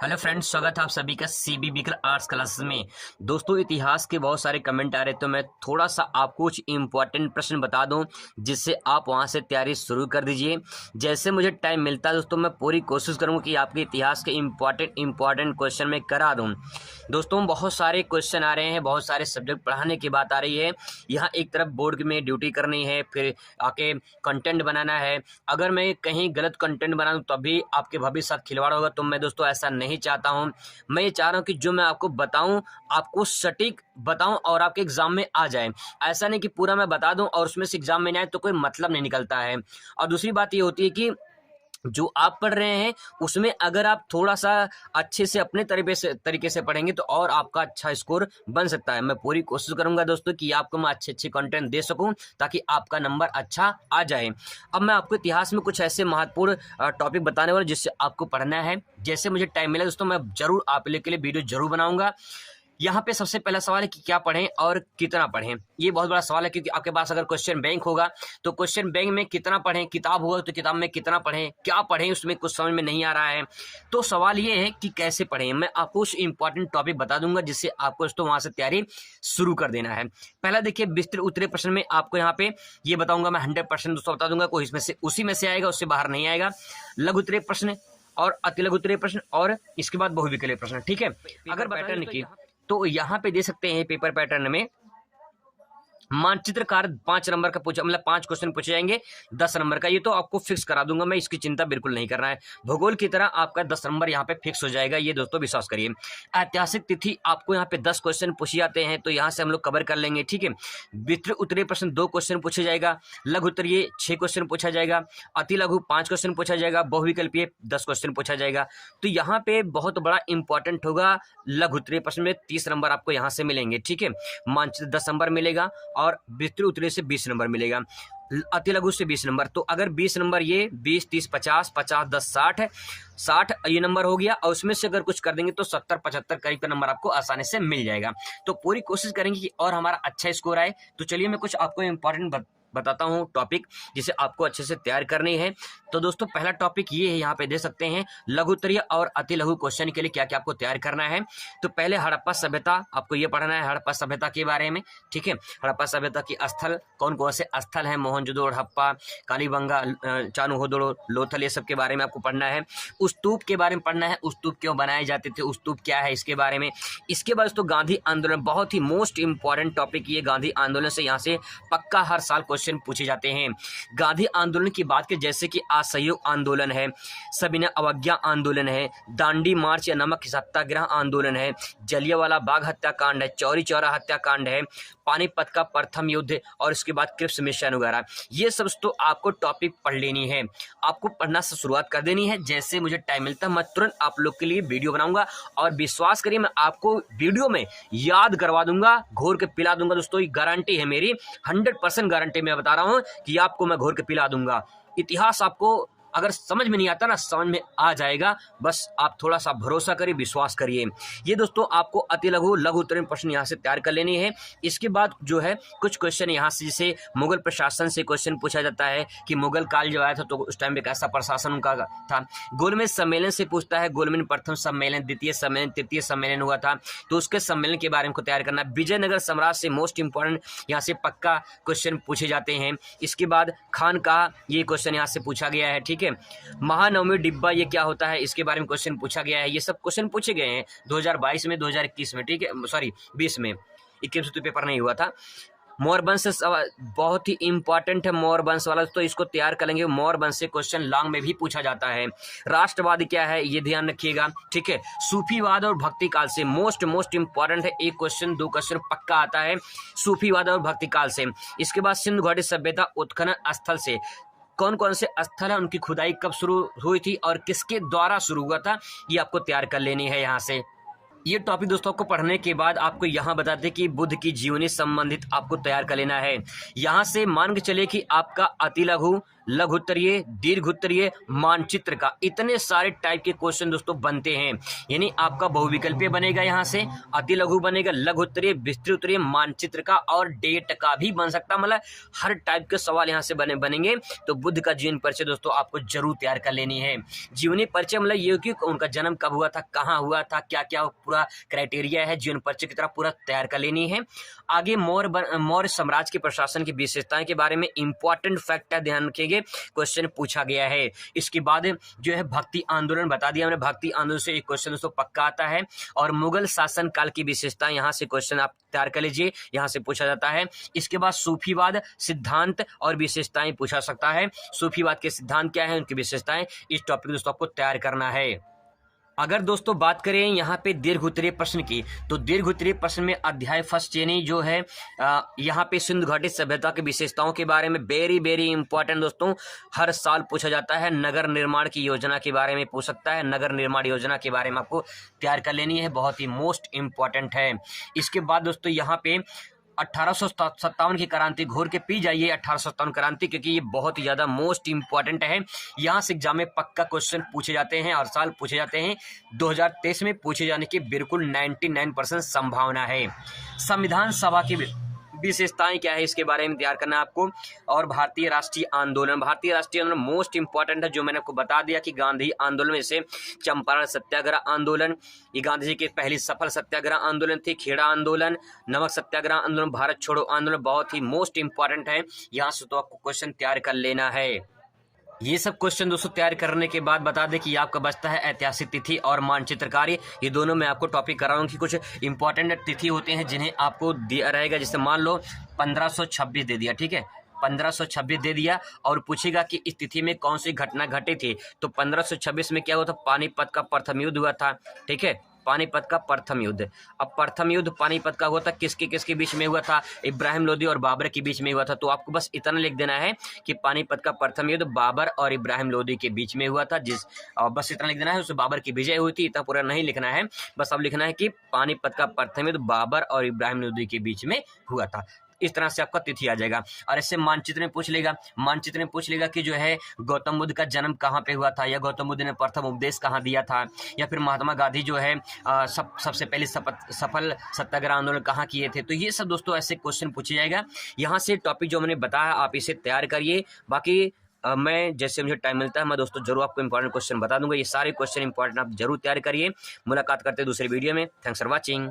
Hello friends, स्वागत है आप सभी का सीबीबी आर्ट्स क्लासेस में। दोस्तों, इतिहास के बहुत सारे कमेंट आ रहे, तो मैं थोड़ा सा आपको कुछ इंपॉर्टेंट प्रश्न बता दूं जिससे आप वहां से तैयारी शुरू कर दीजिए। जैसे मुझे टाइम मिलता है दोस्तों, मैं पूरी कोशिश करूंगा कि आपके इतिहास के इंपॉर्टेंट क्वेश्चन मैं करा दूं। दोस्तों, बहुत सारे क्वेश्चन आ रहे हैं, बहुत सारे सब्जेक्ट पढ़ाने की बात आ रही है। यहाँ एक तरफ बोर्ड में ड्यूटी करनी है, फिर आके कंटेंट बनाना है। अगर मैं कहीं गलत कंटेंट बना दूं तभी आपके भविष्य के साथ खिलवाड़ होगा, तो मैं दोस्तों ऐसा नहीं चाहता हूं। मैं ये चाह रहा हूं कि जो मैं आपको बताऊं, आपको सटीक बताऊं और आपके एग्जाम में आ जाए। ऐसा नहीं कि पूरा मैं बता दूं और उसमें से एग्जाम में नहीं आए तो कोई मतलब नहीं निकलता है। और दूसरी बात ये होती है कि जो आप पढ़ रहे हैं उसमें अगर आप थोड़ा सा अच्छे से अपने तरीके से पढ़ेंगे तो और आपका अच्छा स्कोर बन सकता है। मैं पूरी कोशिश करूंगा दोस्तों कि आपको मैं अच्छे कंटेंट दे सकूं ताकि आपका नंबर अच्छा आ जाए। अब मैं आपको इतिहास में कुछ ऐसे महत्वपूर्ण टॉपिक बताने वाला जिससे आपको पढ़ना है। जैसे मुझे टाइम मिला दोस्तों, मैं जरूर आप लोग के लिए वीडियो जरूर बनाऊंगा। यहाँ पे सबसे पहला सवाल है कि क्या पढ़ें और कितना पढ़ें। ये बहुत बड़ा सवाल है, क्योंकि आपके पास अगर क्वेश्चन बैंक होगा तो क्वेश्चन बैंक में कितना पढ़ें, किताब होगा तो किताब में कितना पढ़ें, क्या पढ़ें उसमें कुछ समझ में नहीं आ रहा है। तो सवाल ये है कि कैसे पढ़ें। मैं आपको कुछ इंपॉर्टेंट टॉपिक बता दूंगा जिससे आपको दोस्तों वहां से तैयारी शुरू कर देना है। पहला देखिए, विस्तृत उत्तरीय प्रश्न में आपको यहाँ पे ये बताऊंगा मैं 100% दोस्तों बता दूंगा, कोई इसमें से उसी में से आएगा, उससे बाहर नहीं आएगा। लघु उत्तरीय प्रश्न और अति लघु उत्तरीय प्रश्न और इसके बाद बहुविकल्पीय प्रश्न। ठीक है, अगर पैटर्न की तो यहाँ पे दे सकते हैं पेपर पैटर्न में मानचित्रकार 5 नंबर का पूछा, मतलब 5 क्वेश्चन पूछे जाएंगे 10 नंबर का। ये तो आपको फिक्स करा दूंगा मैं, इसकी चिंता बिल्कुल नहीं करना है। भूगोल की तरह आपका 10 नंबर यहाँ पे फिक्स हो जाएगा, ये दोस्तों विश्वास करिए। ऐतिहासिक तिथि आपको यहाँ पे 10 क्वेश्चन पूछे जाते हैं, तो यहाँ से हम लोग कवर कर लेंगे। ठीक है, विस्तृत उत्तरीय प्रश्न 2 क्वेश्चन पूछे जाएगा, लघु उत्तरीय 6 क्वेश्चन पूछा जाएगा, अति लघु 5 क्वेश्चन पूछा जाएगा, बहुविकल्पीय 10 क्वेश्चन पूछा जाएगा। तो यहाँ पे बहुत बड़ा इंपॉर्टेंट होगा लघु उत्तरीय प्रश्न में 30 नंबर आपको यहाँ से मिलेंगे। ठीक है, मानचित्र 10 नंबर मिलेगा और विस्तृत उत्तरीय से 20 नंबर मिलेगा, अति लघु से 20 नंबर। तो अगर 20 नंबर ये 20 30 50 50 10 60 है, 60 ये नंबर हो गया, और उसमें से अगर कुछ कर देंगे तो 70 75 करीब का नंबर आपको आसानी से मिल जाएगा। तो पूरी कोशिश करेंगे कि और हमारा अच्छा स्कोर आए। तो चलिए मैं कुछ आपको इंपॉर्टेंट बताता हूं टॉपिक जिसे आपको अच्छे से तैयार करनी है। तो दोस्तों, पहला टॉपिक ये है, यहाँ पे दे सकते हैं लघु उत्तरीय और अति लघु क्वेश्चन के लिए क्या क्या आपको तैयार करना है। तो पहले हड़प्पा सभ्यता आपको ये पढ़ना है, हड़प्पा सभ्यता के बारे में। ठीक है, हड़प्पा सभ्यता की स्थल कौन कौन से स्थल हैं, मोहनजोदड़ो, हड़प्पा, कालीबंगा, चान्होदड़ो, लोथल, ये सब के बारे में आपको पढ़ना है। स्तूप के बारे में पढ़ना है, स्तूप क्यों बनाए जाते थे, स्तूप क्या है, इसके बारे में। इसके बाद तो गांधी आंदोलन, बहुत ही मोस्ट इंपॉर्टेंट टॉपिक ये गांधी आंदोलन से यहाँ से पक्का हर साल क्वेश्चन पूछे जाते हैं। गांधी आंदोलन की बात करें, जैसे कि असहयोग आंदोलन है, सविनय अवज्ञा आंदोलन है, दांडी मार्च या नमक सत्याग्रह आंदोलन है, जलियांवाला बाग हत्याकांड है, चौरी चौरा हत्याकांड है, पानीपत का प्रथम युद्ध, और इसके बाद क्रिप्स मिशन वगैरह। ये सब तो आपको टॉपिक पढ़ लेनी है, आपको पढ़ना से शुरुआत कर देनी है। जैसे मुझे टाइम मिलता है मैं तुरंत आप लोग के लिए वीडियो बनाऊंगा, और विश्वास करिए मैं आपको वीडियो में याद करवा दूंगा, घोर के पिला दूंगा दोस्तों। ये गारंटी है मेरी, 100% गारंटी मैं बता रहा हूं कि आपको मैं घोर के पिला दूंगा। इतिहास आपको अगर समझ में नहीं आता ना, समझ में आ जाएगा, बस आप थोड़ा सा भरोसा करिए, विश्वास करिए। ये दोस्तों आपको अति लघु लघु उत्तरीय प्रश्न यहाँ से तैयार कर लेनी है। इसके बाद जो है कुछ क्वेश्चन यहाँ से, जैसे मुगल प्रशासन से क्वेश्चन पूछा जाता है कि मुगल काल जब आया था तो उस टाइम पे कैसा प्रशासन उनका था। गोलमेज सम्मेलन से पूछता है, गोलमेज प्रथम सम्मेलन, द्वितीय सम्मेलन, तृतीय सम्मेलन हुआ था, तो उसके सम्मेलन के बारे में को तैयार करना। विजयनगर सम्राट से मोस्ट इंपॉर्टेंट यहाँ से पक्का क्वेश्चन पूछे जाते हैं। इसके बाद खान का ये क्वेश्चन यहाँ से पूछा गया है। ठीक है, महानवमी डिब्बा ये क्या होता है, इसके बारे में क्वेश्चन पूछा गया है। ये सब क्वेश्चन पूछे गए हैं 2022 में, 2021 में। ठीक है, सॉरी 20 में, 21 में तो पेपर नहीं हुआ था। मौर्य वंश बहुत ही इंपॉर्टेंट है, मौर्य वंश वाला, तो इसको तैयार करेंगे। मौर्य वंश से क्वेश्चन लॉन्ग में भी पूछा जाता है। राष्ट्रवाद क्या है ये ध्यान रखिएगा। ठीक है, सूफीवाद और भक्ति काल से मोस्ट इंपॉर्टेंट है, एक क्वेश्चन 2 क्वेश्चन पक्का आता है सूफीवाद और भक्ति काल से। इसके बाद सिंधु घाटी सभ्यता उत्खनन स्थल से कौन कौन से स्थल है, उनकी खुदाई कब शुरू हुई थी और किसके द्वारा शुरू हुआ था, ये आपको तैयार कर लेनी है। यहाँ से ये टॉपिक दोस्तों को पढ़ने के बाद आपको यहाँ बताते कि बुद्ध की जीवनी संबंधित आपको तैयार कर लेना है। यहाँ से मान के चले कि आपका अति लघु लघु उत्तरीय, दीर्घ उत्तरीय, मानचित्र का, इतने सारे टाइप के क्वेश्चन दोस्तों बनते हैं। यानी आपका बहुविकल्पीय बनेगा, यहाँ से अति लघु बनेगा, लघु उत्तरीय, विस्तृत उत्तरीय, मानचित्र का और डेट का भी बन सकता, मतलब हर टाइप के सवाल यहाँ से बनेंगे। तो बुद्ध का जीवन परिचय दोस्तों आपको जरूर तैयार कर लेनी है। जीवनी परिचय मतलब ये कि उनका जन्म कब हुआ था, कहाँ हुआ था, क्या क्या पूरा क्राइटेरिया है, जीवन परिचय की तरह पूरा तैयार कर लेनी है। आगे मौर्य साम्राज्य के प्रशासन की विशेषताएं के बारे में इंपॉर्टेंट फैक्ट है, ध्यान रखिएगा, क्वेश्चन पूछा गया है। इसके बाद जो है भक्ति आंदोलन बता दिया हमने, भक्ति आंदोलन से एक क्वेश्चन दोस्तों पक्का आता है। और मुगल शासन काल की विशेषताएं, यहाँ से क्वेश्चन आप तैयार कर लीजिए, यहाँ से पूछा जाता है। इसके बाद सूफीवाद सिद्धांत और विशेषताएं पूछा सकता है, सूफीवाद के सिद्धांत क्या है, उनकी विशेषताएं, इस टॉपिक दोस्तों आपको तैयार करना है। अगर दोस्तों बात करें यहाँ पे दीर्घ उत्तरीय प्रश्न की, तो दीर्घ उत्तरीय प्रश्न में अध्याय फर्स्ट यानी जो है यहाँ पे सिंधु घाटी सभ्यता की विशेषताओं के बारे में वेरी वेरी इंपॉर्टेंट दोस्तों हर साल पूछा जाता है। नगर निर्माण की योजना के बारे में पूछ सकता है, नगर निर्माण योजना के बारे में आपको तैयार कर लेनी है, बहुत ही मोस्ट इंपॉर्टेंट है। इसके बाद दोस्तों यहाँ पे 1857 की क्रांति घोर के पी जाइए, 1857 क्रांति, क्योंकि ये बहुत ही ज्यादा मोस्ट इंपॉर्टेंट है। यहाँ से एग्जाम में पक्का क्वेश्चन पूछे जाते हैं, हर साल पूछे जाते हैं, 2023 में पूछे जाने की बिल्कुल 99% संभावना है। संविधान सभा की विशेषताएं क्या है, इसके बारे में तैयार करना है आपको। और भारतीय राष्ट्रीय आंदोलन, भारतीय राष्ट्रीय आंदोलन मोस्ट इंपॉर्टेंट है, जो मैंने आपको बता दिया कि गांधी आंदोलन में से चंपारण सत्याग्रह आंदोलन, ये गांधी जी की पहली सफल सत्याग्रह आंदोलन थी, खेड़ा आंदोलन, नमक सत्याग्रह आंदोलन, भारत छोड़ो आंदोलन, बहुत ही मोस्ट इंपॉर्टेंट है, यहाँ से तो आपको क्वेश्चन तैयार कर लेना है। ये सब क्वेश्चन दोस्तों तैयार करने के बाद बता दें कि आपका बचता है ऐतिहासिक तिथि और मानचित्र कार्य। ये दोनों मैं आपको टॉपिक कर रहा हूँ कि कुछ इंपॉर्टेंट तिथि होते हैं जिन्हें आपको दिया रहेगा। जैसे मान लो 1526 दे दिया, ठीक है, 1526 दे दिया और पूछेगा कि इस तिथि में कौन सी घटना घटी थी, तो 1526 में क्या हुआ था, पानीपत का प्रथम युद्ध हुआ था, ठीक है, पानीपत का प्रथम युद्ध। अब प्रथम युद्ध पानीपत का हुआ था, किसके किसके बीच में हुआ था, इब्राहिम लोदी और बाबर के बीच में हुआ था। तो आपको बस इतना लिख देना है कि पानीपत का प्रथम युद्ध बाबर और इब्राहिम लोदी के बीच में हुआ था, बस इतना लिख देना है, उससे बाबर की विजय हुई थी, इतना पूरा नहीं लिखना है, बस अब लिखना है कि पानीपत का प्रथम युद्ध बाबर और इब्राहिम लोदी के बीच में हुआ था। इस तरह से आपका तिथि आ जाएगा। और ऐसे मानचित्र में पूछ लेगा, मानचित्र में पूछ लेगा कि जो है गौतम बुद्ध का जन्म कहाँ पे हुआ था, या गौतम बुद्ध ने प्रथम उपदेश कहाँ दिया था, या फिर महात्मा गांधी जो है सबसे पहले सफल सत्याग्रह आंदोलन कहाँ किए थे। तो ये सब दोस्तों ऐसे क्वेश्चन पूछे जाएगा। यहाँ से टॉपिक जो मैंने बताया आप इसे तैयार करिए। बाकी मैं जैसे मुझे टाइम मिलता है मैं दोस्तों जरूर आपको इंपॉर्टेंट क्वेश्चन बता दूंगा। ये सारे क्वेश्चन इंपॉर्टेंट आप जरूर तैयार करिए। मुलाकात करते हैं दूसरे वीडियो में। Thanks for watching.